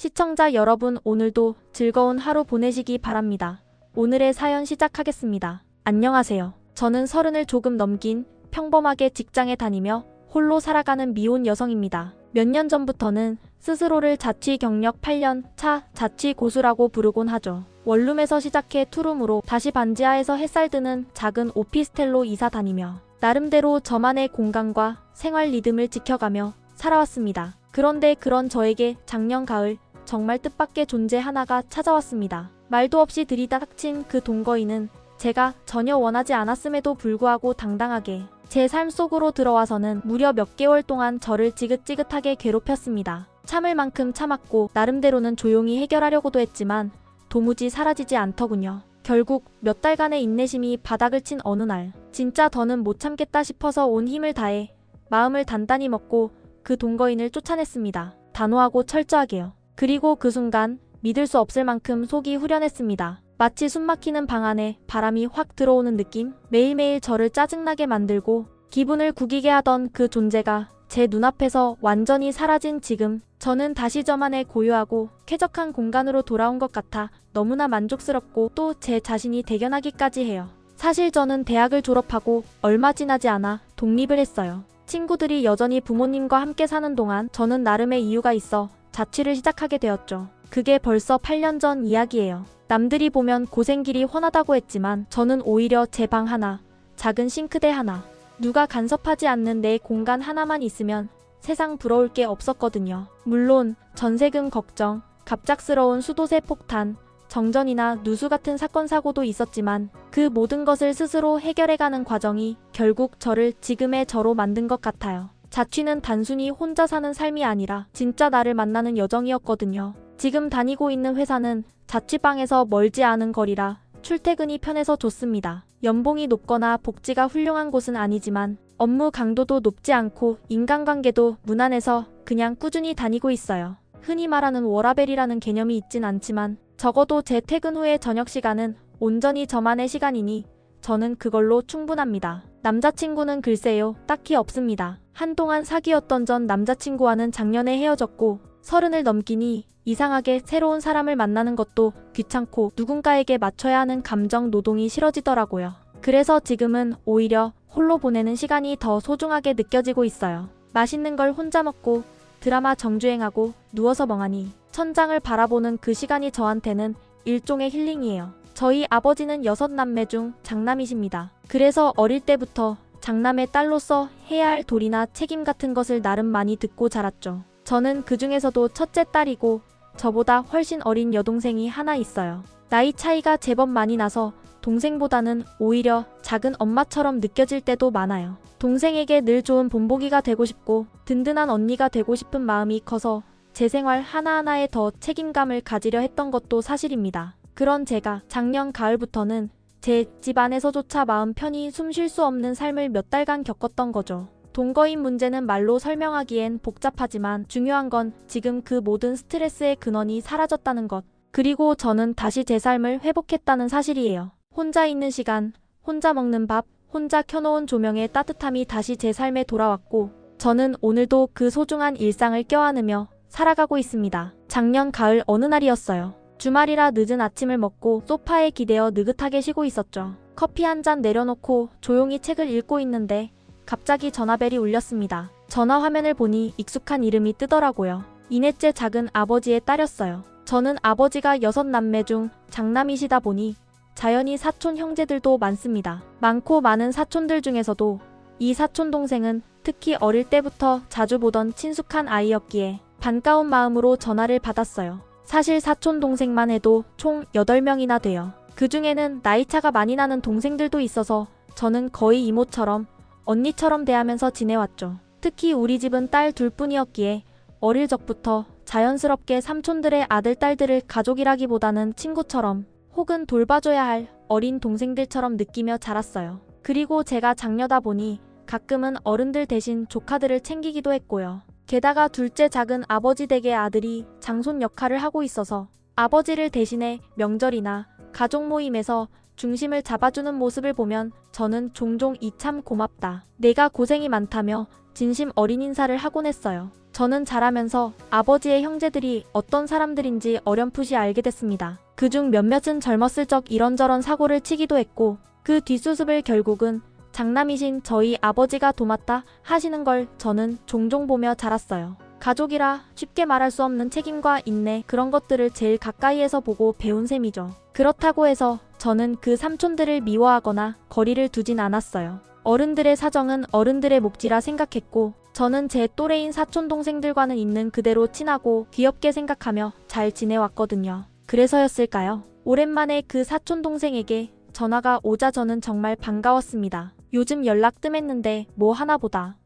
시청자 여러분, 오늘도 즐거운 하루 보내시기 바랍니다. 오늘의 사연 시작하겠습니다. 안녕하세요. 저는 30을 조금 넘긴 평범하게 직장에 다니며 홀로 살아가는 미혼 여성입니다. 몇 년 전부터는 스스로를 자취 경력 8년 차 자취 고수라고 부르곤 하죠. 원룸에서 시작해 투룸으로 다시 반지하에서 햇살 드는 작은 오피스텔로 이사 다니며 나름대로 저만의 공간과 생활 리듬을 지켜가며 살아왔습니다. 그런데 그런 저에게 작년 가을 정말 뜻밖의 존재 하나가 찾아왔습니다. 말도 없이 들이닥친 그 동거인은 제가 전혀 원하지 않았음에도 불구하고 당당하게 제 삶 속으로 들어와서는 무려 몇 개월 동안 저를 지긋지긋하게 괴롭혔습니다. 참을 만큼 참았고 나름대로는 조용히 해결하려고도 했지만 도무지 사라지지 않더군요. 결국 몇 달간의 인내심이 바닥을 친 어느 날 진짜 더는 못 참겠다 싶어서 온 힘을 다해 마음을 단단히 먹고 그 동거인을 쫓아냈습니다. 단호하고 철저하게요. 그리고 그 순간 믿을 수 없을 만큼 속이 후련했습니다. 마치 숨막히는 방 안에 바람이 확 들어오는 느낌? 매일매일 저를 짜증나게 만들고 기분을 구기게 하던 그 존재가 제 눈앞에서 완전히 사라진 지금, 저는 다시 저만의 고요하고 쾌적한 공간으로 돌아온 것 같아 너무나 만족스럽고 또 제 자신이 대견하기까지 해요. 사실 저는 대학을 졸업하고 얼마 지나지 않아 독립을 했어요. 친구들이 여전히 부모님과 함께 사는 동안 저는 나름의 이유가 있어 자취를 시작하게 되었죠. 그게 벌써 8년 전 이야기예요. 남들이 보면 고생길이 훤하다고 했지만 저는 오히려 제 방 하나, 작은 싱크대 하나, 누가 간섭하지 않는 내 공간 하나만 있으면 세상 부러울 게 없었거든요. 물론 전세금 걱정, 갑작스러운 수도세 폭탄, 정전이나 누수 같은 사건 사고도 있었지만 그 모든 것을 스스로 해결해가는 과정이 결국 저를 지금의 저로 만든 것 같아요. 자취는 단순히 혼자 사는 삶이 아니라 진짜 나를 만나는 여정이었거든요. 지금 다니고 있는 회사는 자취방에서 멀지 않은 거리라 출퇴근이 편해서 좋습니다. 연봉이 높거나 복지가 훌륭한 곳은 아니지만 업무 강도도 높지 않고 인간관계도 무난해서 그냥 꾸준히 다니고 있어요. 흔히 말하는 워라밸이라는 개념이 있진 않지만 적어도 제 퇴근 후의 저녁 시간은 온전히 저만의 시간이니 저는 그걸로 충분합니다. 남자친구는 글쎄요, 딱히 없습니다. 한동안 사귀었던 전 남자친구와는 작년에 헤어졌고 30을 넘기니 이상하게 새로운 사람을 만나는 것도 귀찮고 누군가에게 맞춰야 하는 감정 노동이 싫어지더라고요. 그래서 지금은 오히려 홀로 보내는 시간이 더 소중하게 느껴지고 있어요. 맛있는 걸 혼자 먹고 드라마 정주행하고 누워서 멍하니 천장을 바라보는 그 시간이 저한테는 일종의 힐링이에요. 저희 아버지는 6남매 중 장남이십니다. 그래서 어릴 때부터 장남의 딸로서 해야 할 도리나 책임 같은 것을 나름 많이 듣고 자랐죠. 저는 그 중에서도 첫째 딸이고 저보다 훨씬 어린 여동생이 하나 있어요. 나이 차이가 제법 많이 나서 동생보다는 오히려 작은 엄마처럼 느껴질 때도 많아요. 동생에게 늘 좋은 본보기가 되고 싶고 든든한 언니가 되고 싶은 마음이 커서 제 생활 하나하나에 더 책임감을 가지려 했던 것도 사실입니다. 그런 제가 작년 가을부터는 제 집안에서조차 마음 편히 숨 쉴 수 없는 삶을 몇 달간 겪었던 거죠. 동거인 문제는 말로 설명하기엔 복잡하지만 중요한 건 지금 그 모든 스트레스의 근원이 사라졌다는 것, 그리고 저는 다시 제 삶을 회복했다는 사실이에요. 혼자 있는 시간, 혼자 먹는 밥, 혼자 켜놓은 조명의 따뜻함이 다시 제 삶에 돌아왔고 저는 오늘도 그 소중한 일상을 껴안으며 살아가고 있습니다. 작년 가을 어느 날이었어요. 주말이라 늦은 아침을 먹고 소파에 기대어 느긋하게 쉬고 있었죠. 커피 한 잔 내려놓고 조용히 책을 읽고 있는데 갑자기 전화벨이 울렸습니다. 전화 화면을 보니 익숙한 이름이 뜨더라고요. 이넷째 작은 아버지의 딸이었어요. 저는 아버지가 6남매 중 장남이시다 보니 자연히 사촌 형제들도 많습니다. 많고 많은 사촌들 중에서도 이 사촌 동생은 특히 어릴 때부터 자주 보던 친숙한 아이였기에 반가운 마음으로 전화를 받았어요. 사실 사촌 동생만 해도 총 8명이나 돼요. 그 중에는 나이차가 많이 나는 동생들도 있어서 저는 거의 이모처럼 언니처럼 대하면서 지내왔죠. 특히 우리 집은 딸 둘뿐이었기에 어릴 적부터 자연스럽게 삼촌들의 아들, 딸들을 가족이라기보다는 친구처럼 혹은 돌봐줘야 할 어린 동생들처럼 느끼며 자랐어요. 그리고 제가 장녀다 보니 가끔은 어른들 대신 조카들을 챙기기도 했고요. 게다가 둘째 작은 아버지 댁의 아들이 장손 역할을 하고 있어서 아버지를 대신해 명절이나 가족 모임에서 중심을 잡아주는 모습을 보면 저는 종종 이 참 고맙다, 내가 고생이 많다며 진심 어린 인사를 하곤 했어요. 저는 자라면서 아버지의 형제들이 어떤 사람들인지 어렴풋이 알게 됐습니다. 그중 몇몇은 젊었을 적 이런저런 사고를 치기도 했고 그 뒷수습을 결국은 장남이신 저희 아버지가 도맡아 하시는 걸 저는 종종 보며 자랐어요. 가족이라 쉽게 말할 수 없는 책임과 인내 그런 것들을 제일 가까이에서 보고 배운 셈이죠. 그렇다고 해서 저는 그 삼촌들을 미워하거나 거리를 두진 않았어요. 어른들의 사정은 어른들의 몫이라 생각했고 저는 제 또래인 사촌 동생들과는 있는 그대로 친하고 귀엽게 생각하며 잘 지내왔거든요. 그래서였을까요? 오랜만에 그 사촌 동생에게 전화가 오자 저는 정말 반가웠습니다. 요즘 연락 뜸했는데 뭐 하나 보다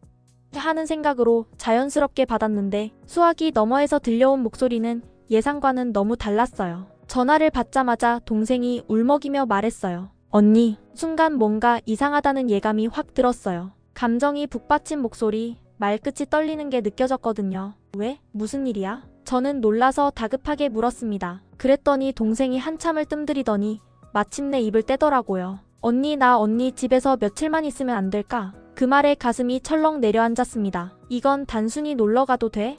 하는 생각으로 자연스럽게 받았는데 수화기 너머에서 들려온 목소리는 예상과는 너무 달랐어요. 전화를 받자마자 동생이 울먹이며 말했어요. 언니, 순간 뭔가 이상하다는 예감이 확 들었어요. 감정이 북받친 목소리, 말끝이 떨리는 게 느껴졌거든요. 왜? 무슨 일이야? 저는 놀라서 다급하게 물었습니다. 그랬더니 동생이 한참을 뜸들이더니 마침내 입을 떼더라고요. 언니 집에서 며칠만 있으면 안 될까? 그 말에 가슴이 철렁 내려앉았습니다. 이건 단순히 놀러 가도 돼?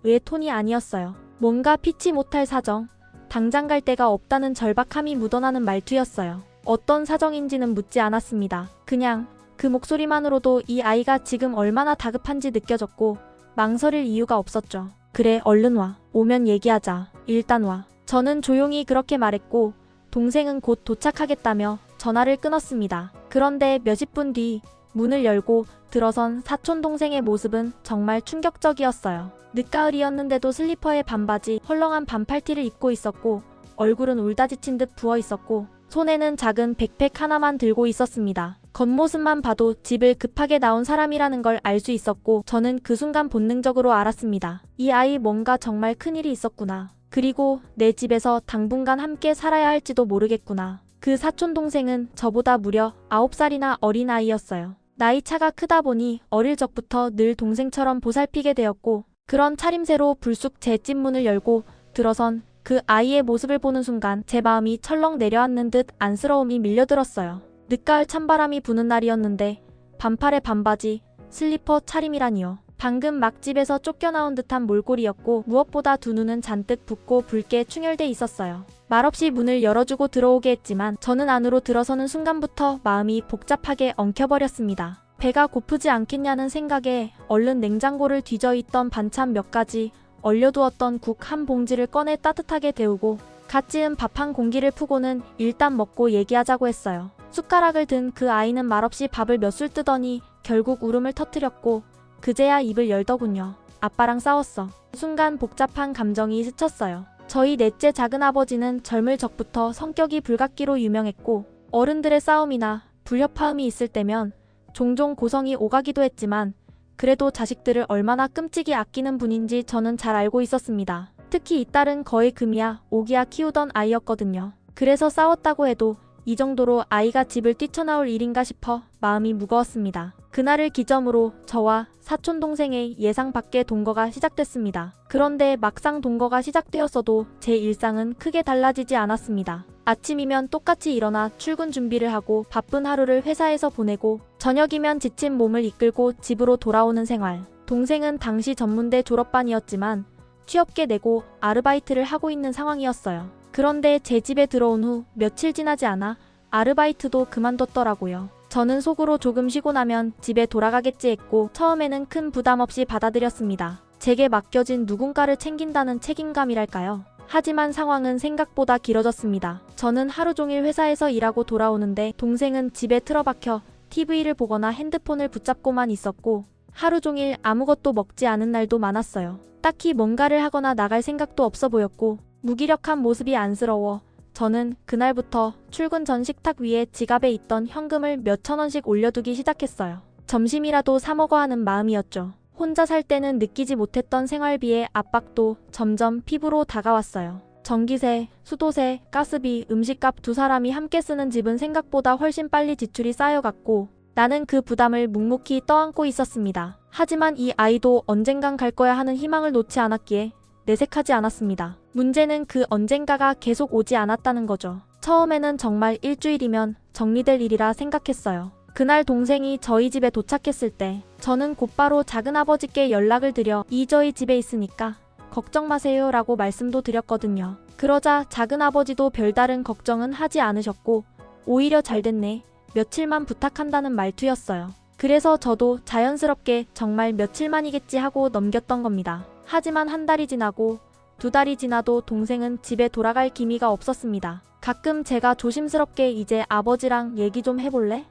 의 톤이 아니었어요. 뭔가 피치 못할 사정, 당장 갈 데가 없다는 절박함이 묻어나는 말투였어요. 어떤 사정인지는 묻지 않았습니다. 그냥 그 목소리만으로도 이 아이가 지금 얼마나 다급한지 느껴졌고 망설일 이유가 없었죠. 그래, 얼른 와. 오면 얘기하자. 일단 와. 저는 조용히 그렇게 말했고 동생은 곧 도착하겠다며 전화를 끊었습니다. 그런데 몇십 분 뒤 문을 열고 들어선 사촌 동생의 모습은 정말 충격적이었어요. 늦가을이었는데도 슬리퍼에 반바지, 헐렁한 반팔티를 입고 있었고 얼굴은 울다 지친 듯 부어 있었고 손에는 작은 백팩 하나만 들고 있었습니다. 겉모습만 봐도 집을 급하게 나온 사람이라는 걸 알 수 있었고 저는 그 순간 본능적으로 알았습니다. 이 아이 뭔가 정말 큰일이 있었구나. 그리고 내 집에서 당분간 함께 살아야 할지도 모르겠구나. 그 사촌 동생은 저보다 무려 9살이나 어린 아이였어요. 나이 차가 크다 보니 어릴 적부터 늘 동생처럼 보살피게 되었고 그런 차림새로 불쑥 제 집 문을 열고 들어선 그 아이의 모습을 보는 순간 제 마음이 철렁 내려앉는 듯 안쓰러움이 밀려들었어요. 늦가을 찬바람이 부는 날이었는데 반팔에 반바지, 슬리퍼 차림이라니요. 방금 막 집에서 쫓겨나온 듯한 몰골이었고 무엇보다 두 눈은 잔뜩 붓고 붉게 충혈돼 있었어요. 말없이 문을 열어주고 들어오게 했지만 저는 안으로 들어서는 순간부터 마음이 복잡하게 엉켜버렸습니다. 배가 고프지 않겠냐는 생각에 얼른 냉장고를 뒤져 있던 반찬 몇 가지, 얼려두었던 국 한 봉지를 꺼내 따뜻하게 데우고 갓 지은 밥 한 공기를 푸고는 일단 먹고 얘기하자고 했어요. 숟가락을 든 그 아이는 말없이 밥을 몇 술 뜨더니 결국 울음을 터뜨렸고 그제야 입을 열더군요. 아빠랑 싸웠어. 순간 복잡한 감정이 스쳤어요. 저희 넷째 작은아버지는 젊을 적부터 성격이 불같기로 유명했고 어른들의 싸움이나 불협화음이 있을 때면 종종 고성이 오가기도 했지만 그래도 자식들을 얼마나 끔찍이 아끼는 분인지 저는 잘 알고 있었습니다. 특히 이 딸은 거의 금이야 오기야 키우던 아이였거든요. 그래서 싸웠다고 해도 이 정도로 아이가 집을 뛰쳐나올 일인가 싶어 마음이 무거웠습니다. 그날을 기점으로 저와 사촌 동생의 예상 밖의 동거가 시작됐습니다. 그런데 막상 동거가 시작되었어도 제 일상은 크게 달라지지 않았습니다. 아침이면 똑같이 일어나 출근 준비를 하고 바쁜 하루를 회사에서 보내고 저녁이면 지친 몸을 이끌고 집으로 돌아오는 생활. 동생은 당시 전문대 졸업반이었지만 취업계 내고 아르바이트를 하고 있는 상황이었어요. 그런데 제 집에 들어온 후 며칠 지나지 않아 아르바이트도 그만뒀더라고요. 저는 속으로 조금 쉬고 나면 집에 돌아가겠지 했고 처음에는 큰 부담 없이 받아들였습니다. 제게 맡겨진 누군가를 챙긴다는 책임감이랄까요. 하지만 상황은 생각보다 길어졌습니다. 저는 하루 종일 회사에서 일하고 돌아오는데 동생은 집에 틀어박혀 TV를 보거나 핸드폰을 붙잡고만 있었고 하루 종일 아무것도 먹지 않은 날도 많았어요. 딱히 뭔가를 하거나 나갈 생각도 없어 보였고 무기력한 모습이 안쓰러워 저는 그날부터 출근 전 식탁 위에 지갑에 있던 현금을 몇천 원씩 올려두기 시작했어요. 점심이라도 사 먹어 하는 마음이었죠. 혼자 살 때는 느끼지 못했던 생활비의 압박도 점점 피부로 다가왔어요. 전기세, 수도세, 가스비, 음식값 두 사람이 함께 쓰는 집은 생각보다 훨씬 빨리 지출이 쌓여갔고 나는 그 부담을 묵묵히 떠안고 있었습니다. 하지만 이 아이도 언젠간 갈 거야 하는 희망을 놓지 않았기에 내색하지 않았습니다. 문제는 그 언젠가가 계속 오지 않았다는 거죠. 처음에는 정말 일주일이면 정리될 일이라 생각했어요. 그날 동생이 저희 집에 도착했을 때 저는 곧바로 작은아버지께 연락을 드려 저희 집에 있으니까 걱정 마세요 라고 말씀도 드렸거든요. 그러자 작은아버지도 별다른 걱정은 하지 않으셨고 오히려 잘됐네. 며칠만 부탁한다는 말투였어요. 그래서 저도 자연스럽게 정말 며칠만이겠지 하고 넘겼던 겁니다. 하지만 한 달이 지나고 두 달이 지나도 동생은 집에 돌아갈 기미가 없었습니다. 가끔 제가 조심스럽게 이제 아버지랑 얘기 좀 해볼래?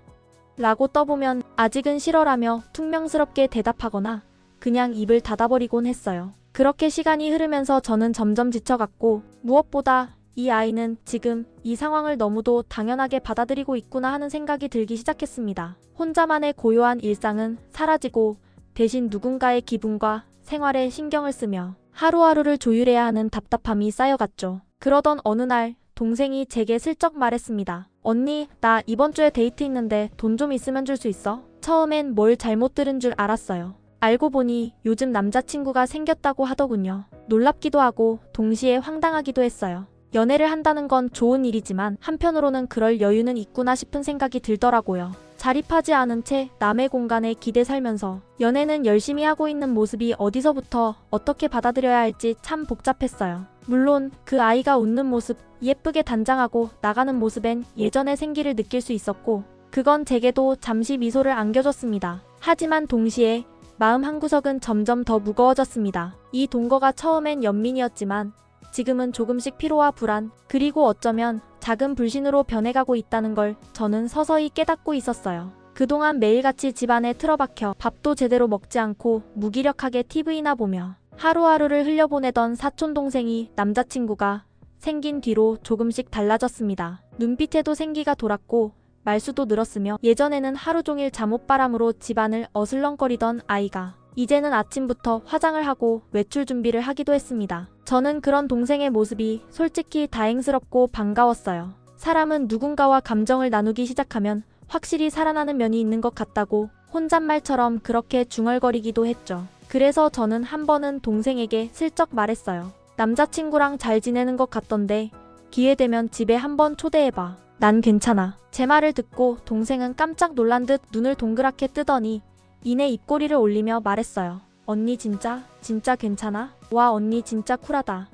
라고 떠보면 아직은 싫어라며 퉁명스럽게 대답하거나 그냥 입을 닫아버리곤 했어요. 그렇게 시간이 흐르면서 저는 점점 지쳐갔고 무엇보다 이 아이는 지금 이 상황을 너무도 당연하게 받아들이고 있구나 하는 생각이 들기 시작했습니다. 혼자만의 고요한 일상은 사라지고 대신 누군가의 기분과 생활에 신경을 쓰며 하루하루를 조율해야 하는 답답함이 쌓여갔죠. 그러던 어느 날 동생이 제게 슬쩍 말했습니다. 언니, 나 이번 주에 데이트 있는데 돈 좀 있으면 줄 수 있어? 처음엔 뭘 잘못 들은 줄 알았어요. 알고 보니 요즘 남자친구가 생겼다고 하더군요. 놀랍기도 하고 동시에 황당하기도 했어요. 연애를 한다는 건 좋은 일이지만 한편으로는 그럴 여유는 있구나 싶은 생각이 들더라고요. 자립하지 않은 채 남의 공간에 기대 살면서 연애는 열심히 하고 있는 모습이 어디서부터 어떻게 받아들여야 할지 참 복잡했어요. 물론 그 아이가 웃는 모습, 예쁘게 단장하고 나가는 모습엔 예전의 생기를 느낄 수 있었고 그건 제게도 잠시 미소를 안겨줬습니다. 하지만 동시에 마음 한구석은 점점 더 무거워졌습니다. 이 동거가 처음엔 연민이었지만 지금은 조금씩 피로와 불안, 그리고 어쩌면 작은 불신으로 변해가고 있다는 걸 저는 서서히 깨닫고 있었어요. 그동안 매일같이 집안에 틀어박혀 밥도 제대로 먹지 않고 무기력하게 TV나 보며 하루하루를 흘려보내던 사촌동생이 남자친구가 생긴 뒤로 조금씩 달라졌습니다. 눈빛에도 생기가 돌았고 말수도 늘었으며 예전에는 하루 종일 잠옷바람으로 집안을 어슬렁거리던 아이가 이제는 아침부터 화장을 하고 외출 준비를 하기도 했습니다. 저는 그런 동생의 모습이 솔직히 다행스럽고 반가웠어요. 사람은 누군가와 감정을 나누기 시작하면 확실히 살아나는 면이 있는 것 같다고 혼잣말처럼 그렇게 중얼거리기도 했죠. 그래서 저는 한 번은 동생에게 슬쩍 말했어요. 남자친구랑 잘 지내는 것 같던데 기회되면 집에 한번 초대해봐. 난 괜찮아. 제 말을 듣고 동생은 깜짝 놀란 듯 눈을 동그랗게 뜨더니 이내 입꼬리를 올리며 말했어요. 언니 진짜 괜찮아? 와, 언니 진짜 쿨하다.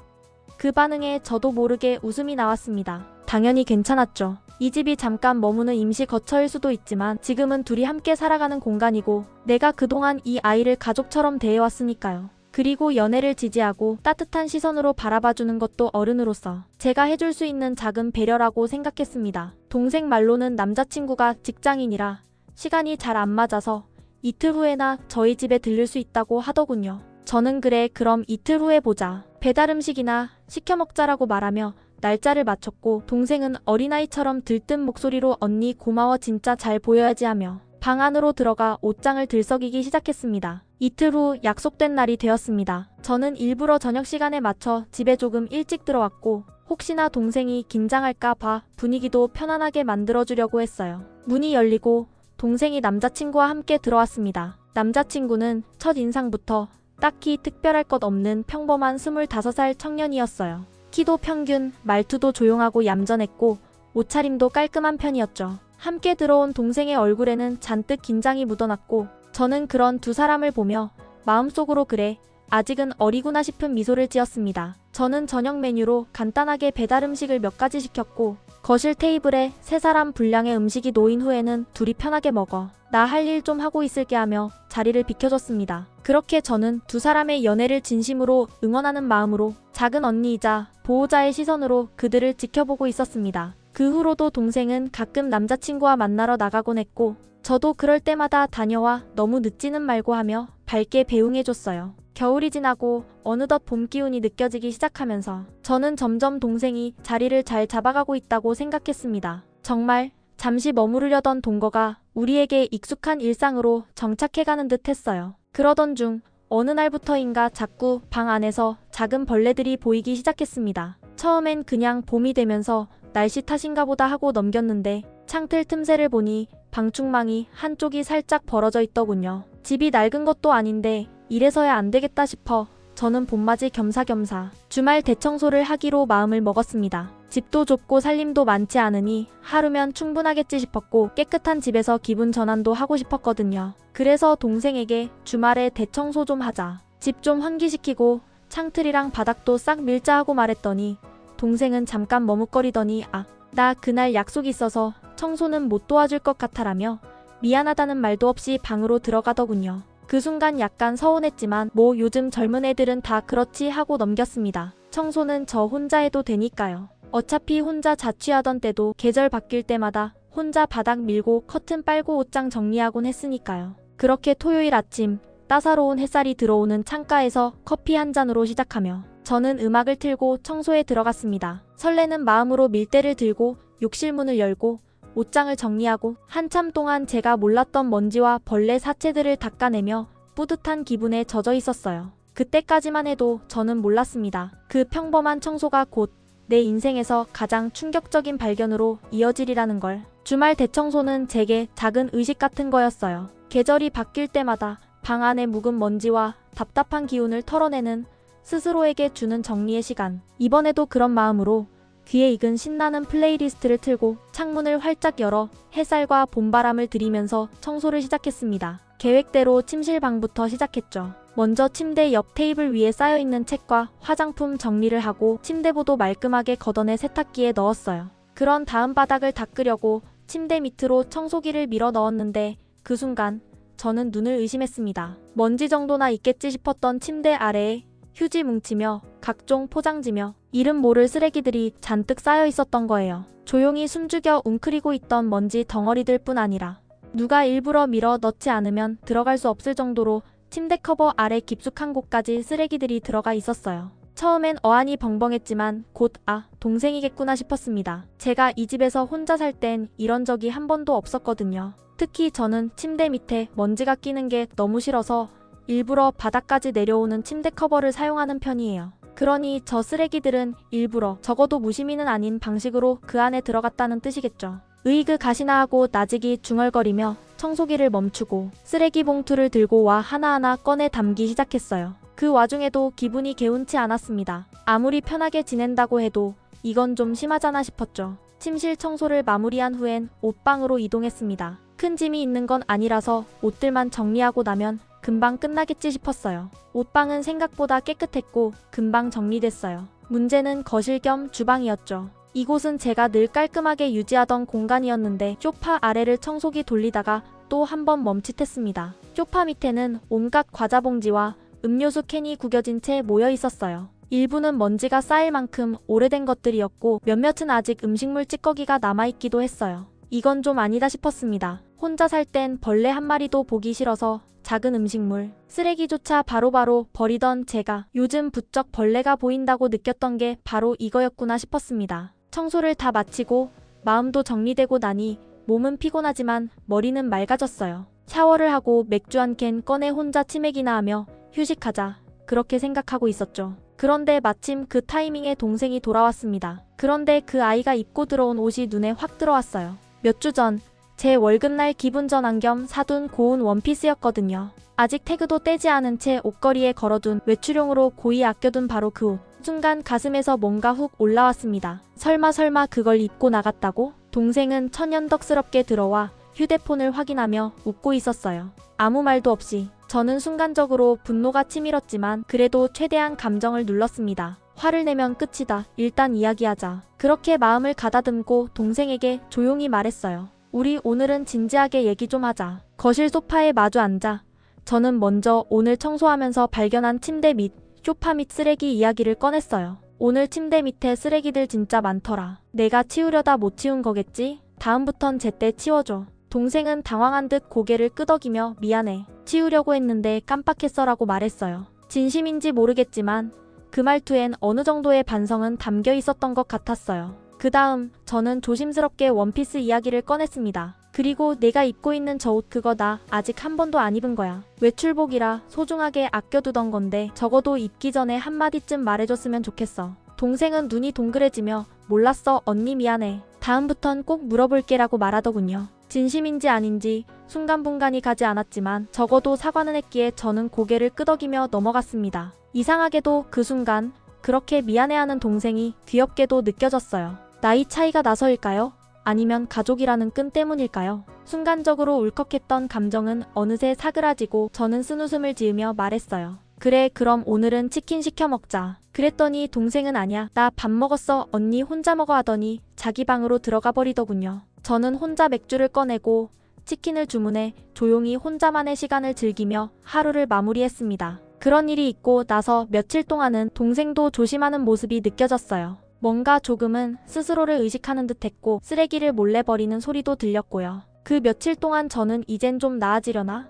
그 반응에 저도 모르게 웃음이 나왔습니다. 당연히 괜찮았죠. 이 집이 잠깐 머무는 임시 거처일 수도 있지만 지금은 둘이 함께 살아가는 공간이고 내가 그동안 이 아이를 가족처럼 대해왔으니까요. 그리고 연애를 지지하고 따뜻한 시선으로 바라봐주는 것도 어른으로서 제가 해줄 수 있는 작은 배려라고 생각했습니다. 동생 말로는 남자친구가 직장인이라 시간이 잘 안 맞아서 이틀 후에나 저희 집에 들를 수 있다고 하더군요. 저는 그래, 그럼 이틀 후에 보자. 배달 음식이나 시켜 먹자라고 말하며 날짜를 맞췄고 동생은 어린아이처럼 들뜬 목소리로 언니 고마워 진짜 잘 보여야지 하며 방 안으로 들어가 옷장을 들썩이기 시작했습니다. 이틀 후 약속된 날이 되었습니다. 저는 일부러 저녁 시간에 맞춰 집에 조금 일찍 들어왔고 혹시나 동생이 긴장할까 봐 분위기도 편안하게 만들어주려고 했어요. 문이 열리고 동생이 남자친구와 함께 들어왔습니다. 남자친구는 첫 인상부터 딱히 특별할 것 없는 평범한 25살 청년이었어요. 키도 평균, 말투도 조용하고 얌전했고 옷차림도 깔끔한 편이었죠. 함께 들어온 동생의 얼굴에는 잔뜩 긴장이 묻어났고 저는 그런 두 사람을 보며 마음속으로 그래, 아직은 어리구나 싶은 미소를 지었습니다. 저는 저녁 메뉴로 간단하게 배달 음식을 몇 가지 시켰고 거실 테이블에 세 사람 분량의 음식이 놓인 후에는 둘이 편하게 먹어 나 할 일 좀 하고 있을게 하며 자리를 비켜줬습니다. 그렇게 저는 두 사람의 연애를 진심으로 응원하는 마음으로 작은 언니이자 보호자의 시선으로 그들을 지켜보고 있었습니다. 그 후로도 동생은 가끔 남자친구와 만나러 나가곤 했고 저도 그럴 때마다 다녀와 너무 늦지는 말고 하며 밝게 배웅해줬어요. 겨울이 지나고 어느덧 봄 기운이 느껴지기 시작하면서 저는 점점 동생이 자리를 잘 잡아가고 있다고 생각했습니다. 정말 잠시 머무르려던 동거가 우리에게 익숙한 일상으로 정착해가는 듯 했어요. 그러던 중 어느 날부터인가 자꾸 방 안에서 작은 벌레들이 보이기 시작했습니다. 처음엔 그냥 봄이 되면서 날씨 탓인가 보다 하고 넘겼는데 창틀 틈새를 보니 방충망이 한쪽이 살짝 벌어져 있더군요. 집이 낡은 것도 아닌데 이래서야 안 되겠다 싶어 저는 봄맞이 겸사겸사 주말 대청소를 하기로 마음을 먹었습니다. 집도 좁고 살림도 많지 않으니 하루면 충분하겠지 싶었고 깨끗한 집에서 기분 전환도 하고 싶었거든요. 그래서 동생에게 주말에 대청소 좀 하자. 집 좀 환기시키고 창틀이랑 바닥도 싹 밀자 하고 말했더니 동생은 잠깐 머뭇거리더니 나 그날 약속이 있어서 청소는 못 도와줄 것 같아라며 미안하다는 말도 없이 방으로 들어가더군요. 그 순간 약간 서운했지만 뭐 요즘 젊은 애들은 다 그렇지 하고 넘겼습니다. 청소는 저 혼자 해도 되니까요. 어차피 혼자 자취하던 때도 계절 바뀔 때마다 혼자 바닥 밀고 커튼 빨고 옷장 정리하곤 했으니까요. 그렇게 토요일 아침 따사로운 햇살이 들어오는 창가에서 커피 한 잔으로 시작하며 저는 음악을 틀고 청소에 들어갔습니다. 설레는 마음으로 밀대를 들고 욕실 문을 열고 옷장을 정리하고 한참 동안 제가 몰랐던 먼지와 벌레 사체들을 닦아내며 뿌듯한 기분에 젖어 있었어요. 그때까지만 해도 저는 몰랐습니다. 그 평범한 청소가 곧 내 인생에서 가장 충격적인 발견으로 이어지리라는 걸. 주말 대청소는 제게 작은 의식 같은 거였어요. 계절이 바뀔 때마다 방 안의 묵은 먼지와 답답한 기운을 털어내는 스스로에게 주는 정리의 시간. 이번에도 그런 마음으로 귀에 익은 신나는 플레이리스트를 틀고 창문을 활짝 열어 햇살과 봄바람을 들이면서 청소를 시작했습니다. 계획대로 침실방부터 시작했죠. 먼저 침대 옆 테이블 위에 쌓여있는 책과 화장품 정리를 하고 침대보도 말끔하게 걷어내 세탁기에 넣었어요. 그런 다음 바닥을 닦으려고 침대 밑으로 청소기를 밀어 넣었는데 그 순간 저는 눈을 의심했습니다. 먼지 정도나 있겠지 싶었던 침대 아래에 휴지 뭉치며 각종 포장지며 이름 모를 쓰레기들이 잔뜩 쌓여 있었던 거예요. 조용히 숨죽여 웅크리고 있던 먼지 덩어리들 뿐 아니라 누가 일부러 밀어 넣지 않으면 들어갈 수 없을 정도로 침대 커버 아래 깊숙한 곳까지 쓰레기들이 들어가 있었어요. 처음엔 어안이 벙벙했지만 곧 동생이겠구나 싶었습니다. 제가 이 집에서 혼자 살 땐 이런 적이 한 번도 없었거든요. 특히 저는 침대 밑에 먼지가 끼는 게 너무 싫어서 일부러 바닥까지 내려오는 침대 커버를 사용하는 편이에요. 그러니 저 쓰레기들은 일부러 적어도 무심히는 아닌 방식으로 그 안에 들어갔다는 뜻이겠죠. 으이그 가시나 하고 나직이 중얼거리며 청소기를 멈추고 쓰레기 봉투를 들고 와 하나하나 꺼내 담기 시작했어요. 그 와중에도 기분이 개운치 않았습니다. 아무리 편하게 지낸다고 해도 이건 좀 심하잖아 싶었죠. 침실 청소를 마무리한 후엔 옷방으로 이동했습니다. 큰 짐이 있는 건 아니라서 옷들만 정리하고 나면 금방 끝나겠지 싶었어요. 옷방은 생각보다 깨끗했고 금방 정리됐어요. 문제는 거실 겸 주방이었죠. 이곳은 제가 늘 깔끔하게 유지하던 공간이었는데 소파 아래를 청소기 돌리다가 또 한 번 멈칫했습니다. 소파 밑에는 온갖 과자 봉지와 음료수 캔이 구겨진 채 모여 있었어요. 일부는 먼지가 쌓일 만큼 오래된 것들이었고 몇몇은 아직 음식물 찌꺼기가 남아있기도 했어요. 이건 좀 아니다 싶었습니다. 혼자 살 땐 벌레 한 마리도 보기 싫어서 작은 음식물, 쓰레기조차 바로바로 버리던 제가 요즘 부쩍 벌레가 보인다고 느꼈던 게 바로 이거였구나 싶었습니다. 청소를 다 마치고 마음도 정리되고 나니 몸은 피곤하지만 머리는 맑아졌어요. 샤워를 하고 맥주 한 캔 꺼내 혼자 치맥이나 하며 휴식하자 그렇게 생각하고 있었죠. 그런데 마침 그 타이밍에 동생이 돌아왔습니다. 그런데 그 아이가 입고 들어온 옷이 눈에 확 들어왔어요. 몇 주 전 제 월급날 기분 전환 겸 사둔 고운 원피스였거든요. 아직 태그도 떼지 않은 채 옷걸이에 걸어둔 외출용으로 고이 아껴둔 바로 그 옷. 순간 가슴에서 뭔가 훅 올라왔습니다. 설마 그걸 입고 나갔다고? 동생은 천연덕스럽게 들어와 휴대폰을 확인하며 웃고 있었어요. 아무 말도 없이. 저는 순간적으로 분노가 치밀었지만 그래도 최대한 감정을 눌렀습니다. 화를 내면 끝이다. 일단 이야기하자. 그렇게 마음을 가다듬고 동생에게 조용히 말했어요. 우리 오늘은 진지하게 얘기 좀 하자. 거실 소파에 마주 앉아 저는 먼저 오늘 청소하면서 발견한 침대 및 소파 및 쓰레기 이야기를 꺼냈어요. 오늘 침대 밑에 쓰레기들 진짜 많더라. 내가 치우려다 못 치운 거겠지? 다음부턴 제때 치워줘. 동생은 당황한 듯 고개를 끄덕이며 미안해. 치우려고 했는데 깜빡했어라고 말했어요. 진심인지 모르겠지만 그 말투엔 어느 정도의 반성은 담겨 있었던 것 같았어요. 그 다음 저는 조심스럽게 원피스 이야기를 꺼냈습니다. 그리고 내가 입고 있는 저 옷 그거 나 아직 한 번도 안 입은 거야. 외출복이라 소중하게 아껴두던 건데 적어도 입기 전에 한마디쯤 말해줬으면 좋겠어. 동생은 눈이 동그래지며 몰랐어 언니 미안해. 다음부턴 꼭 물어볼게라고 말하더군요. 진심인지 아닌지 순간분간이 가지 않았지만 적어도 사과는 했기에 저는 고개를 끄덕이며 넘어갔습니다. 이상하게도 그 순간 그렇게 미안해하는 동생이 귀엽게도 느껴졌어요. 나이 차이가 나서일까요? 아니면 가족이라는 끈 때문일까요? 순간적으로 울컥했던 감정은 어느새 사그라지고 저는 쓴웃음을 지으며 말했어요. 그래, 그럼 오늘은 치킨 시켜 먹자. 그랬더니 동생은 아냐, 나 밥 먹었어, 언니 혼자 먹어 하더니 자기 방으로 들어가 버리더군요. 저는 혼자 맥주를 꺼내고 치킨을 주문해 조용히 혼자만의 시간을 즐기며 하루를 마무리했습니다. 그런 일이 있고 나서 며칠 동안은 동생도 조심하는 모습이 느껴졌어요. 뭔가 조금은 스스로를 의식하는 듯 했고 쓰레기를 몰래 버리는 소리도 들렸고요. 그 며칠 동안 저는 이젠 좀 나아지려나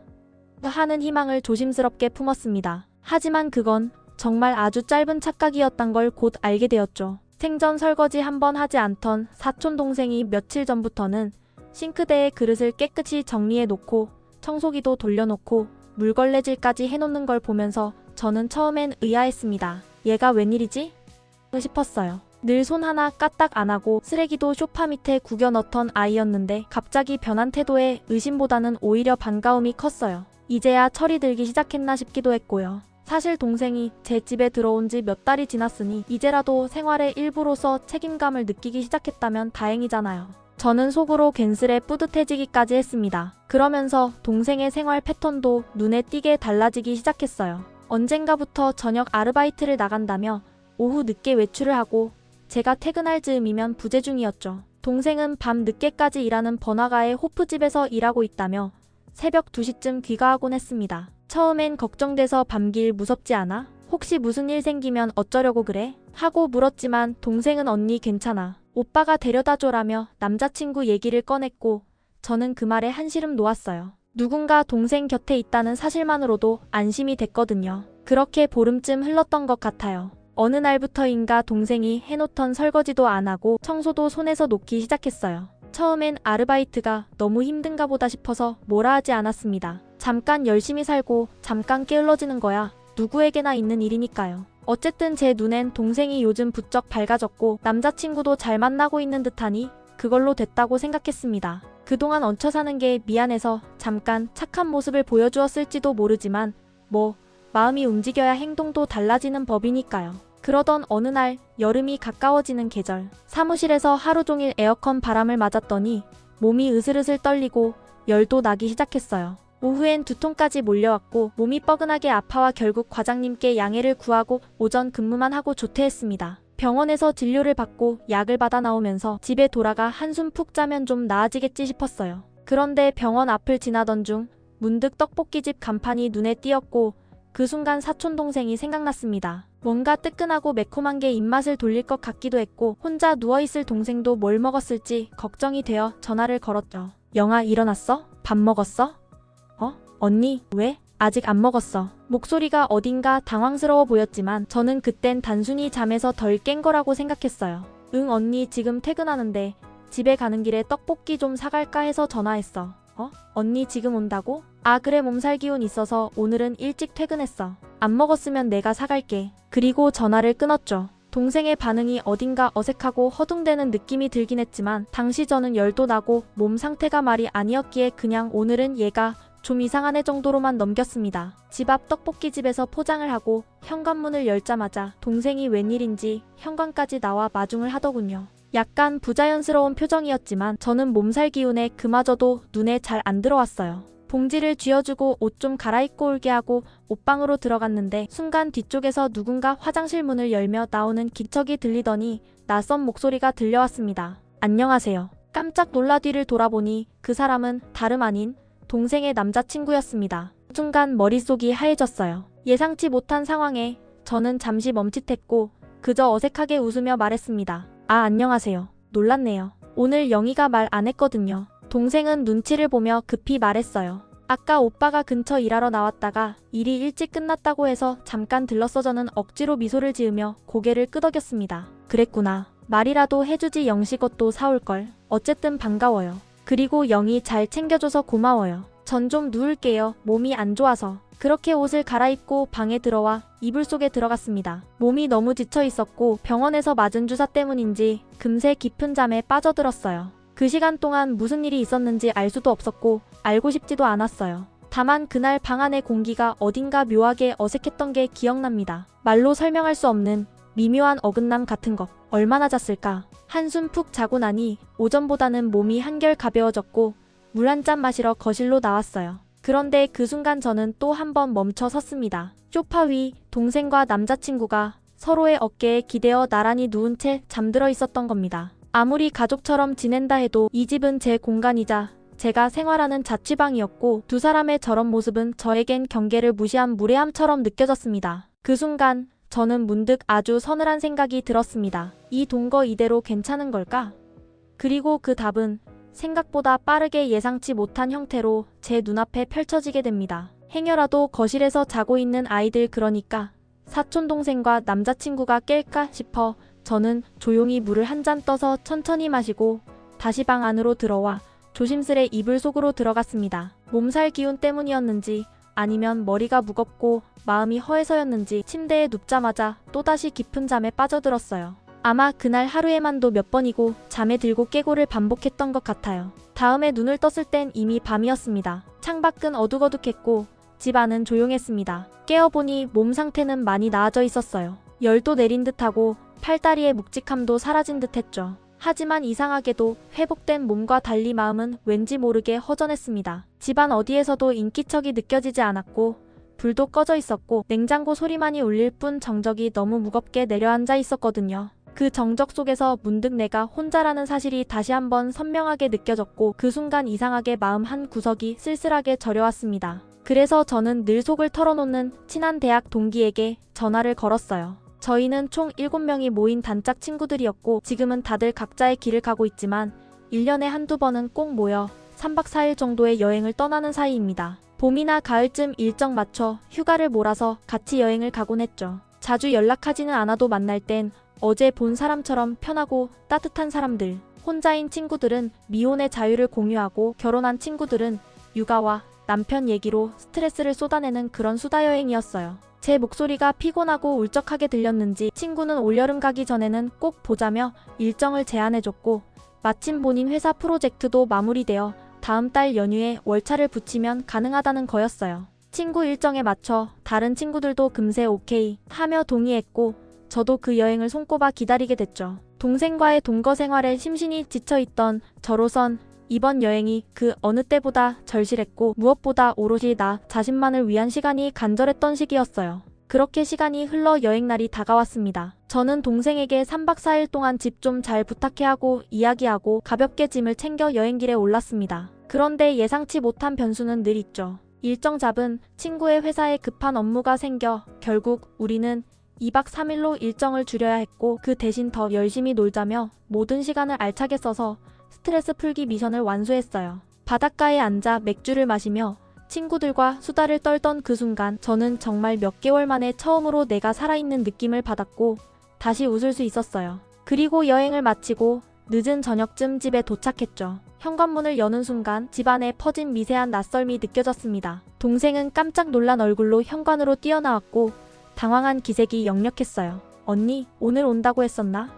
하는 희망을 조심스럽게 품었습니다. 하지만 그건 정말 아주 짧은 착각이었단 걸 곧 알게 되었죠. 생전 설거지 한번 하지 않던 사촌 동생이 며칠 전부터는 싱크대에 그릇을 깨끗이 정리해 놓고 청소기도 돌려놓고 물걸레질까지 해놓는 걸 보면서 저는 처음엔 의아했습니다. 얘가 웬일이지? 싶었어요. 늘 손 하나 까딱 안 하고 쓰레기도 소파 밑에 구겨 넣던 아이였는데 갑자기 변한 태도에 의심보다는 오히려 반가움이 컸어요. 이제야 철이 들기 시작했나 싶기도 했고요. 사실 동생이 제 집에 들어온 지 몇 달이 지났으니 이제라도 생활의 일부로서 책임감을 느끼기 시작했다면 다행이잖아요. 저는 속으로 괜스레 뿌듯해지기까지 했습니다. 그러면서 동생의 생활 패턴도 눈에 띄게 달라지기 시작했어요. 언젠가부터 저녁 아르바이트를 나간다며 오후 늦게 외출을 하고 제가 퇴근할 즈음이면 부재 중이었죠. 동생은 밤 늦게까지 일하는 번화가의 호프집에서 일하고 있다며 새벽 2시쯤 귀가하곤 했습니다. 처음엔 걱정돼서 밤길 무섭지 않아? 혹시 무슨 일 생기면 어쩌려고 그래? 하고 물었지만 동생은 언니 괜찮아. 오빠가 데려다줘라며 남자친구 얘기를 꺼냈고 저는 그 말에 한시름 놓았어요. 누군가 동생 곁에 있다는 사실만으로도 안심이 됐거든요. 그렇게 보름쯤 흘렀던 것 같아요. 어느 날부터인가 동생이 해놓던 설거지도 안 하고 청소도 손에서 놓기 시작했어요. 처음엔 아르바이트가 너무 힘든가 보다 싶어서 뭐라 하지 않았습니다. 잠깐 열심히 살고 잠깐 게을러지는 거야 누구에게나 있는 일이니까요. 어쨌든 제 눈엔 동생이 요즘 부쩍 밝아졌고 남자친구도 잘 만나고 있는 듯하니 그걸로 됐다고 생각했습니다. 그동안 얹혀 사는 게 미안해서 잠깐 착한 모습을 보여주었을지도 모르지만 뭐 마음이 움직여야 행동도 달라지는 법이니까요. 그러던 어느 날 여름이 가까워지는 계절, 사무실에서 하루 종일 에어컨 바람을 맞았더니 몸이 으슬으슬 떨리고 열도 나기 시작했어요. 오후엔 두통까지 몰려왔고 몸이 뻐근하게 아파와 결국 과장님께 양해를 구하고 오전 근무만 하고 조퇴했습니다. 병원에서 진료를 받고 약을 받아 나오면서 집에 돌아가 한숨 푹 자면 좀 나아지겠지 싶었어요. 그런데 병원 앞을 지나던 중 문득 떡볶이집 간판이 눈에 띄었고 그 순간 사촌동생이 생각났습니다. 뭔가 뜨끈하고 매콤한 게 입맛을 돌릴 것 같기도 했고 혼자 누워있을 동생도 뭘 먹었을지 걱정이 되어 전화를 걸었죠. 영아 일어났어? 밥 먹었어? 언니, 왜? 아직 안 먹었어. 목소리가 어딘가 당황스러워 보였지만 저는 그땐 단순히 잠에서 덜 깬 거라고 생각했어요. 응 언니 지금 퇴근하는데 집에 가는 길에 떡볶이 좀 사갈까 해서 전화했어. 언니 지금 온다고? 아 그래 몸살 기운 있어서 오늘은 일찍 퇴근했어. 안 먹었으면 내가 사갈게. 그리고 전화를 끊었죠. 동생의 반응이 어딘가 어색하고 허둥대는 느낌이 들긴 했지만 당시 저는 열도 나고 몸 상태가 말이 아니었기에 그냥 오늘은 얘가 좀 이상하네 정도로만 넘겼습니다. 집 앞 떡볶이집에서 포장을 하고 현관문을 열자마자 동생이 웬일인지 현관까지 나와 마중을 하더군요. 약간 부자연스러운 표정이었지만 저는 몸살 기운에 그마저도 눈에 잘 안 들어왔어요. 봉지를 쥐어주고 옷 좀 갈아입고 올게 하고 옷방으로 들어갔는데 순간 뒤쪽에서 누군가 화장실 문을 열며 나오는 기척이 들리더니 낯선 목소리가 들려왔습니다. 안녕하세요. 깜짝 놀라 뒤를 돌아보니 그 사람은 다름 아닌 동생의 남자친구였습니다. 순간 머릿속이 하얘졌어요. 예상치 못한 상황에 저는 잠시 멈칫했고 그저 어색하게 웃으며 말했습니다. 아 안녕하세요. 놀랐네요. 오늘 영희가 말 안 했거든요. 동생은 눈치를 보며 급히 말했어요. 아까 오빠가 근처 일하러 나왔다가 일이 일찍 끝났다고 해서 잠깐 들렀어. 저는 억지로 미소를 지으며 고개를 끄덕였습니다. 그랬구나. 말이라도 해주지 영시 것도 사올걸. 어쨌든 반가워요. 그리고 영희 잘 챙겨줘서 고마워요. 전 좀 누울게요. 몸이 안 좋아서. 그렇게 옷을 갈아입고 방에 들어와 이불 속에 들어갔습니다. 몸이 너무 지쳐 있었고 병원에서 맞은 주사 때문인지 금세 깊은 잠에 빠져들었어요. 그 시간 동안 무슨 일이 있었는지 알 수도 없었고 알고 싶지도 않았어요. 다만 그날 방 안의 공기가 어딘가 묘하게 어색했던 게 기억납니다. 말로 설명할 수 없는 미묘한 어긋남 같은 것. 얼마나 잤을까? 한숨 푹 자고 나니 오전보다는 몸이 한결 가벼워졌고 물 한 잔 마시러 거실로 나왔어요. 그런데 그 순간 저는 또 한 번 멈춰 섰습니다. 소파 위 동생과 남자친구가 서로의 어깨에 기대어 나란히 누운 채 잠들어 있었던 겁니다. 아무리 가족처럼 지낸다 해도 이 집은 제 공간이자 제가 생활하는 자취방이었고 두 사람의 저런 모습은 저에겐 경계를 무시한 무례함처럼 느껴졌습니다. 그 순간 저는 문득 아주 서늘한 생각이 들었습니다. 이 동거 이대로 괜찮은 걸까? 그리고 그 답은 생각보다 빠르게 예상치 못한 형태로 제 눈앞에 펼쳐지게 됩니다. 행여라도 거실에서 자고 있는 아이들, 그러니까 사촌동생과 남자친구가 깰까 싶어 저는 조용히 물을 한 잔 떠서 천천히 마시고 다시 방 안으로 들어와 조심스레 이불 속으로 들어갔습니다. 몸살 기운 때문이었는지 아니면 머리가 무겁고 마음이 허해서였는지 침대에 눕자마자 또다시 깊은 잠에 빠져들었어요. 아마 그날 하루에만도 몇 번이고 잠에 들고 깨고를 반복했던 것 같아요. 다음에 눈을 떴을 땐 이미 밤이었습니다. 창밖은 어둑어둑했고 집 안은 조용했습니다. 깨어보니 몸 상태는 많이 나아져 있었어요. 열도 내린 듯하고 팔다리의 묵직함도 사라진 듯했죠. 하지만 이상하게도 회복된 몸과 달리 마음은 왠지 모르게 허전했습니다. 집안 어디에서도 인기척이 느껴지지 않았고 불도 꺼져 있었고 냉장고 소리만이 울릴 뿐 정적이 너무 무겁게 내려앉아 있었거든요. 그 정적 속에서 문득 내가 혼자라는 사실이 다시 한번 선명하게 느껴졌고 그 순간 이상하게 마음 한 구석이 쓸쓸하게 저려왔습니다. 그래서 저는 늘 속을 털어놓는 친한 대학 동기에게 전화를 걸었어요. 저희는 총 7명이 모인 단짝 친구들이었고 지금은 다들 각자의 길을 가고 있지만 1년에 한두 번은 꼭 모여 3박 4일 정도의 여행을 떠나는 사이입니다. 봄이나 가을쯤 일정 맞춰 휴가를 몰아서 같이 여행을 가곤 했죠. 자주 연락하지는 않아도 만날 땐 어제 본 사람처럼 편하고 따뜻한 사람들. 혼자인 친구들은 미혼의 자유를 공유하고 결혼한 친구들은 육아와 남편 얘기로 스트레스를 쏟아내는 그런 수다 여행이었어요. 제 목소리가 피곤하고 울적하게 들렸는지 친구는 올여름 가기 전에는 꼭 보자며 일정을 제안해줬고 마침 본인 회사 프로젝트도 마무리되어 다음 달 연휴에 월차를 붙이면 가능하다는 거였어요. 친구 일정에 맞춰 다른 친구들도 금세 오케이 하며 동의했고 저도 그 여행을 손꼽아 기다리게 됐죠. 동생과의 동거 생활에 심신이 지쳐있던 저로선 이번 여행이 그 어느 때보다 절실했고 무엇보다 오롯이 나 자신만을 위한 시간이 간절했던 시기였어요. 그렇게 시간이 흘러 여행날이 다가왔습니다. 저는 동생에게 3박 4일 동안 집 좀 잘 부탁해 하고 이야기하고 가볍게 짐을 챙겨 여행길에 올랐습니다. 그런데 예상치 못한 변수는 늘 있죠. 일정 잡은 친구의 회사에 급한 업무가 생겨 결국 우리는 2박 3일로 일정을 줄여야 했고 그 대신 더 열심히 놀자며 모든 시간을 알차게 써서 스트레스 풀기 미션을 완수했어요. 바닷가에 앉아 맥주를 마시며 친구들과 수다를 떨던 그 순간 저는 정말 몇 개월 만에 처음으로 내가 살아있는 느낌을 받았고 다시 웃을 수 있었어요. 그리고 여행을 마치고 늦은 저녁쯤 집에 도착했죠. 현관문을 여는 순간 집안에 퍼진 미세한 낯설미 느껴졌습니다. 동생은 깜짝 놀란 얼굴로 현관으로 뛰어나왔고 당황한 기색이 역력했어요. 언니, 오늘 온다고 했었나?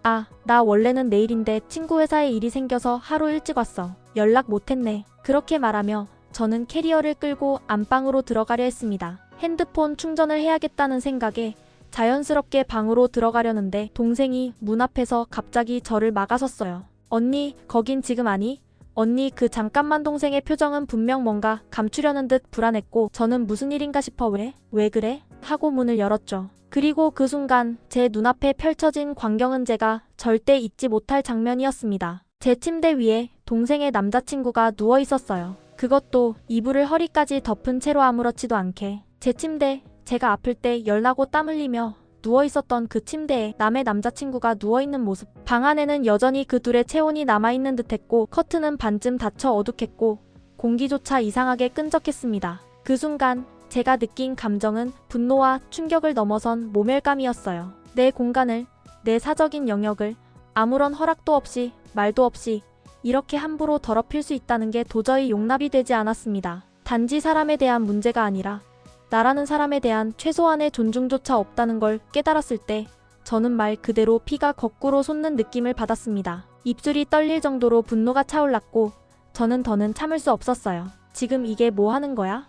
아, 나 원래는 내일인데 친구 회사에 일이 생겨서 하루 일찍 왔어. 연락 못했네. 그렇게 말하며 저는 캐리어를 끌고 안방으로 들어가려 했습니다. 핸드폰 충전을 해야겠다는 생각에 자연스럽게 방으로 들어가려는데 동생이 문 앞에서 갑자기 저를 막아섰어요. 언니, 거긴 지금 아니? 언니, 그 잠깐만. 동생의 표정은 분명 뭔가 감추려는 듯 불안했고 저는 무슨 일인가 싶어 왜 그래? 하고 문을 열었죠. 그리고 그 순간 제 눈앞에 펼쳐진 광경은 제가 절대 잊지 못할 장면이었습니다. 제 침대 위에 동생의 남자친구가 누워 있었어요. 그것도 이불을 허리까지 덮은 채로 아무렇지도 않게. 제 침대, 제가 아플 때 열나고 땀 흘리며 누워 있었던 그 침대에 남의 남자친구가 누워있는 모습. 방 안에는 여전히 그 둘의 체온이 남아있는 듯했고 커튼은 반쯤 닫혀 어둑했고 공기조차 이상하게 끈적했습니다. 그 순간 제가 느낀 감정은 분노와 충격을 넘어선 모멸감이었어요. 내 공간을, 내 사적인 영역을 아무런 허락도 없이 말도 없이 이렇게 함부로 더럽힐 수 있다는 게 도저히 용납이 되지 않았습니다. 단지 사람에 대한 문제가 아니라 나라는 사람에 대한 최소한의 존중조차 없다는 걸 깨달았을 때 저는 말 그대로 피가 거꾸로 솟는 느낌을 받았습니다. 입술이 떨릴 정도로 분노가 차올랐고 저는 더는 참을 수 없었어요. 지금 이게 뭐 하는 거야?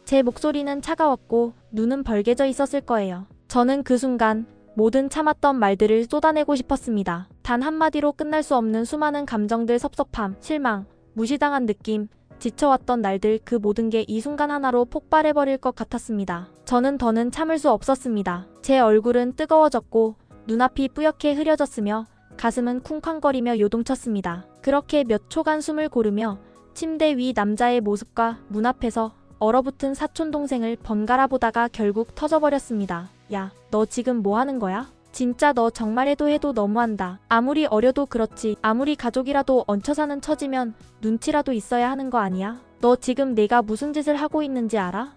제 목소리는 차가웠고 눈은 벌개져 있었을 거예요. 저는 그 순간 모든 참았던 말들을 쏟아내고 싶었습니다. 단 한마디로 끝날 수 없는 수많은 감정들, 섭섭함, 실망, 무시당한 느낌, 지쳐왔던 날들, 그 모든 게 이 순간 하나로 폭발해버릴 것 같았습니다. 저는 더는 참을 수 없었습니다. 제 얼굴은 뜨거워졌고 눈앞이 뿌옇게 흐려졌으며 가슴은 쿵쾅거리며 요동쳤습니다. 그렇게 몇 초간 숨을 고르며 침대 위 남자의 모습과 문 앞에서 얼어붙은 사촌 동생을 번갈아 보다가 결국 터져버렸습니다. 야, 너 지금 뭐 하는 거야? 진짜 너 정말 해도 너무한다. 아무리 어려도 그렇지, 아무리 가족이라도 얹혀 사는 처지면 눈치라도 있어야 하는 거 아니야? 너 지금 내가 무슨 짓을 하고 있는지 알아?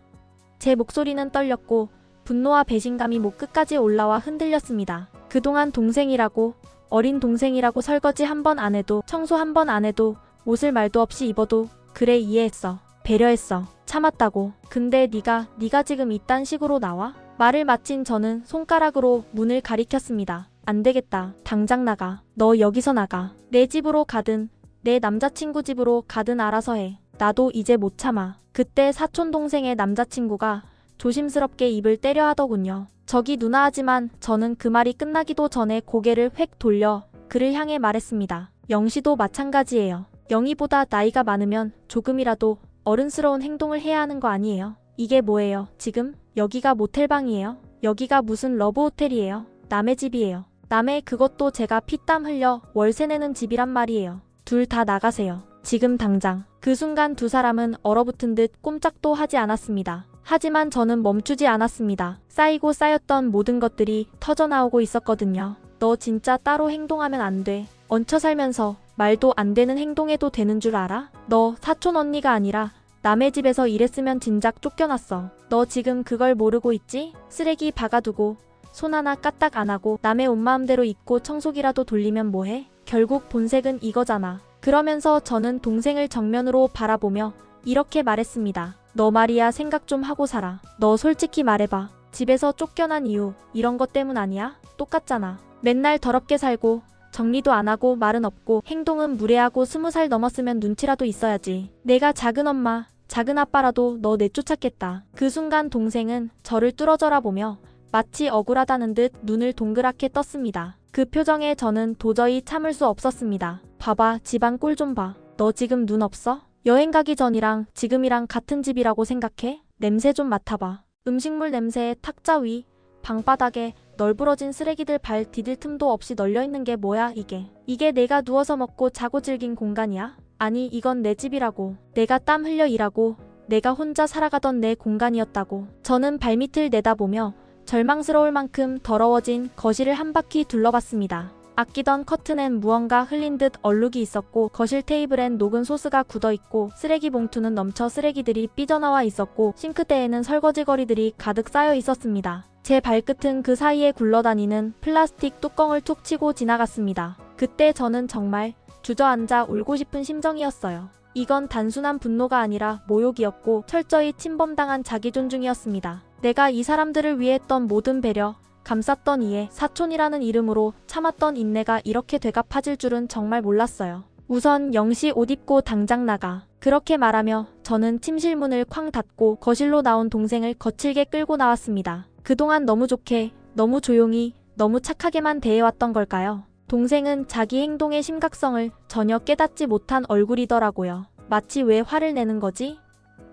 제 목소리는 떨렸고 분노와 배신감이 목 끝까지 올라와 흔들렸습니다. 그동안 동생이라고, 어린 동생이라고 설거지 한 번 안 해도, 청소 한 번 안 해도, 옷을 말도 없이 입어도 그래, 이해했어. 배려했어. 참았다고. 근데 네가 지금 이딴 식으로 나와? 말을 마친 저는 손가락으로 문을 가리켰습니다. 안 되겠다. 당장 나가. 너 여기서 나가. 내 집으로 가든 내 남자친구 집으로 가든 알아서 해. 나도 이제 못 참아. 그때 사촌 동생의 남자친구가 조심스럽게 입을 때려 하더군요. 저기 누나, 하지만 저는 그 말이 끝나기도 전에 고개를 획 돌려 그를 향해 말했습니다. 영씨도 마찬가지예요. 영희보다 나이가 많으면 조금이라도 어른스러운 행동을 해야 하는 거 아니에요? 이게 뭐예요, 지금? 여기가 모텔방이에요? 여기가 무슨 러브호텔이에요? 남의 집이에요. 남의, 그것도 제가 피땀 흘려 월세 내는 집이란 말이에요. 둘 다 나가세요. 지금 당장. 그 순간 두 사람은 얼어붙은 듯 꼼짝도 하지 않았습니다. 하지만 저는 멈추지 않았습니다. 쌓이고 쌓였던 모든 것들이 터져나오고 있었거든요. 너 진짜 따로 행동하면 안 돼. 얹혀 살면서 말도 안 되는 행동해도 되는 줄 알아? 너 사촌 언니가 아니라 남의 집에서 일했으면 진작 쫓겨났어. 너 지금 그걸 모르고 있지? 쓰레기 박아두고 손 하나 까딱 안 하고 남의 온 마음대로 입고 청소기라도 돌리면 뭐해? 결국 본색은 이거잖아. 그러면서 저는 동생을 정면으로 바라보며 이렇게 말했습니다. 너 말이야, 생각 좀 하고 살아. 너 솔직히 말해봐. 집에서 쫓겨난 이유 이런 것 때문 아니야? 똑같잖아. 맨날 더럽게 살고 정리도 안 하고 말은 없고 행동은 무례하고 20살 넘었으면 눈치라도 있어야지. 내가 작은 엄마, 작은 아빠라도 너 내쫓았겠다. 그 순간 동생은 저를 뚫어져라 보며 마치 억울하다는 듯 눈을 동그랗게 떴습니다. 그 표정에 저는 도저히 참을 수 없었습니다. 봐봐, 집안 꼴 좀 봐. 너 지금 눈 없어? 여행 가기 전이랑 지금이랑 같은 집이라고 생각해? 냄새 좀 맡아봐. 음식물 냄새에 탁자 위, 방바닥에 널브러진 쓰레기들 발 디딜 틈도 없이 널려있는 게 뭐야 이게. 이게 내가 누워서 먹고 자고 즐긴 공간이야? 아니, 이건 내 집이라고. 내가 땀 흘려 일하고 내가 혼자 살아가던 내 공간이었다고. 저는 발밑을 내다보며 절망스러울 만큼 더러워진 거실을 한 바퀴 둘러봤습니다. 아끼던 커튼엔 무언가 흘린 듯 얼룩이 있었고 거실 테이블엔 녹은 소스가 굳어있고 쓰레기 봉투는 넘쳐 쓰레기들이 삐져나와 있었고 싱크대에는 설거지거리들이 가득 쌓여 있었습니다. 제 발끝은 그 사이에 굴러다니는 플라스틱 뚜껑을 툭 치고 지나갔습니다. 그때 저는 정말 주저앉아 울고 싶은 심정이었어요. 이건 단순한 분노가 아니라 모욕이었고 철저히 침범당한 자기존중이었습니다. 내가 이 사람들을 위해 했던 모든 배려, 감쌌던 이해, 사촌이라는 이름으로 참았던 인내가 이렇게 되갚아질 줄은 정말 몰랐어요. 우선 영시 옷 입고 당장 나가. 그렇게 말하며 저는 침실 문을 쾅 닫고 거실로 나온 동생을 거칠게 끌고 나왔습니다. 그동안 너무 좋게, 너무 조용히, 너무 착하게만 대해왔던 걸까요? 동생은 자기 행동의 심각성을 전혀 깨닫지 못한 얼굴이더라고요. 마치 왜 화를 내는 거지?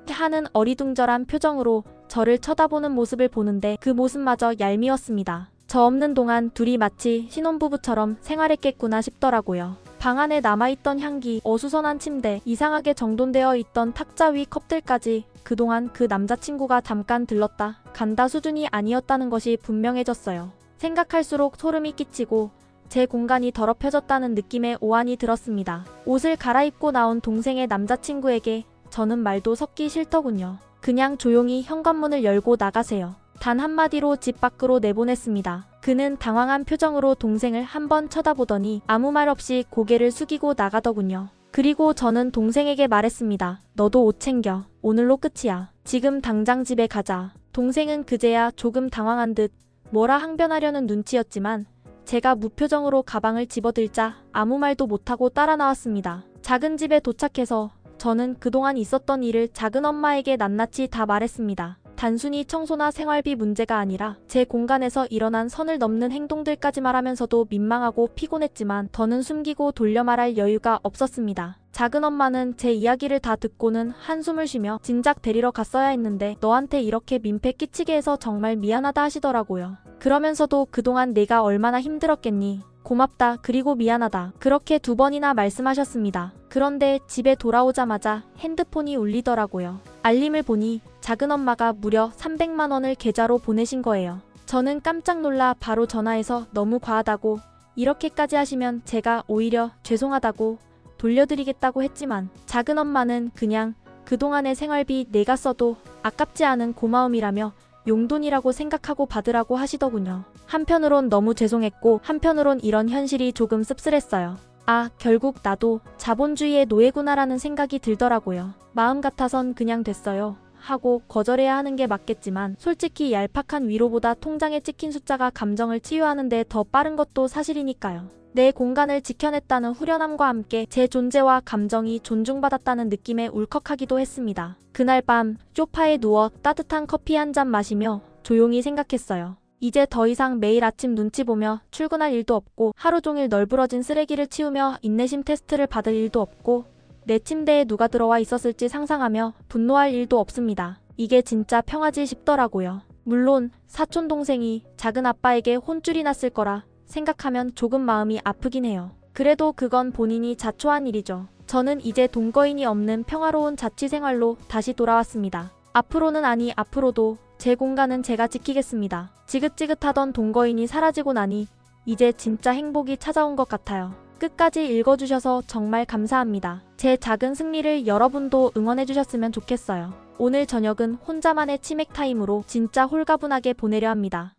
하는 어리둥절한 표정으로 저를 쳐다보는 모습을 보는데 그 모습마저 얄미웠습니다. 저 없는 동안 둘이 마치 신혼부부처럼 생활했겠구나 싶더라고요. 방 안에 남아있던 향기, 어수선한 침대, 이상하게 정돈되어 있던 탁자 위 컵들까지 그동안 그 남자친구가 잠깐 들렀다 간다 수준이 아니었다는 것이 분명해졌어요. 생각할수록 소름이 끼치고 제 공간이 더럽혀졌다는 느낌의 오한이 들었습니다. 옷을 갈아입고 나온 동생의 남자친구에게 저는 말도 섞기 싫더군요. 그냥 조용히 현관문을 열고 나가세요. 단 한마디로 집 밖으로 내보냈습니다. 그는 당황한 표정으로 동생을 한번 쳐다보더니 아무 말 없이 고개를 숙이고 나가더군요. 그리고 저는 동생에게 말했습니다. 너도 옷 챙겨. 오늘로 끝이야. 지금 당장 집에 가자. 동생은 그제야 조금 당황한 듯 뭐라 항변하려는 눈치였지만 제가 무표정으로 가방을 집어들자 아무 말도 못하고 따라 나왔습니다. 작은 집에 도착해서 저는 그동안 있었던 일을 작은 엄마에게 낱낱이 다 말했습니다. 단순히 청소나 생활비 문제가 아니라 제 공간에서 일어난 선을 넘는 행동들까지 말하면서도 민망하고 피곤했지만 더는 숨기고 돌려 말할 여유가 없었습니다. 작은 엄마는 제 이야기를 다 듣고는 한숨을 쉬며 진작 데리러 갔어야 했는데 너한테 이렇게 민폐 끼치게 해서 정말 미안하다 하시더라고요. 그러면서도 그동안 내가 얼마나 힘들었겠니? 고맙다 그리고 미안하다 그렇게 2번이나 말씀하셨습니다. 그런데 집에 돌아오자마자 핸드폰이 울리더라고요. 알림을 보니 작은 엄마가 무려 300만 원을 계좌로 보내신 거예요. 저는 깜짝 놀라 바로 전화해서 너무 과하다고 이렇게까지 하시면 제가 오히려 죄송하다고 돌려드리겠다고 했지만 작은 엄마는 그냥 그동안의 생활비 내가 써도 아깝지 않은 고마움이라며 용돈이라고 생각하고 받으라고 하시더군요. 한편으론 너무 죄송했고 한편으론 이런 현실이 조금 씁쓸했어요. 아, 결국 나도 자본주의의 노예구나라는 생각이 들더라고요. 마음 같아선 그냥 됐어요 하고 거절해야 하는 게 맞겠지만 솔직히 얄팍한 위로보다 통장에 찍힌 숫자가 감정을 치유하는 데 더 빠른 것도 사실이니까요. 내 공간을 지켜냈다는 후련함과 함께 제 존재와 감정이 존중받았다는 느낌에 울컥하기도 했습니다. 그날 밤 소파에 누워 따뜻한 커피 한 잔 마시며 조용히 생각했어요. 이제 더 이상 매일 아침 눈치 보며 출근할 일도 없고 하루 종일 널브러진 쓰레기를 치우며 인내심 테스트를 받을 일도 없고 내 침대에 누가 들어와 있었을지 상상하며 분노할 일도 없습니다. 이게 진짜 평화지 싶더라고요. 물론 사촌 동생이 작은 아빠에게 혼쭐이 났을 거라 생각하면 조금 마음이 아프긴 해요. 그래도 그건 본인이 자초한 일이죠. 저는 이제 동거인이 없는 평화로운 자취생활로 다시 돌아왔습니다. 앞으로는 아니 앞으로도 제 공간은 제가 지키겠습니다. 지긋지긋하던 동거인이 사라지고 나니 이제 진짜 행복이 찾아온 것 같아요. 끝까지 읽어주셔서 정말 감사합니다. 제 작은 승리를 여러분도 응원해주셨으면 좋겠어요. 오늘 저녁은 혼자만의 치맥 타임으로 진짜 홀가분하게 보내려 합니다.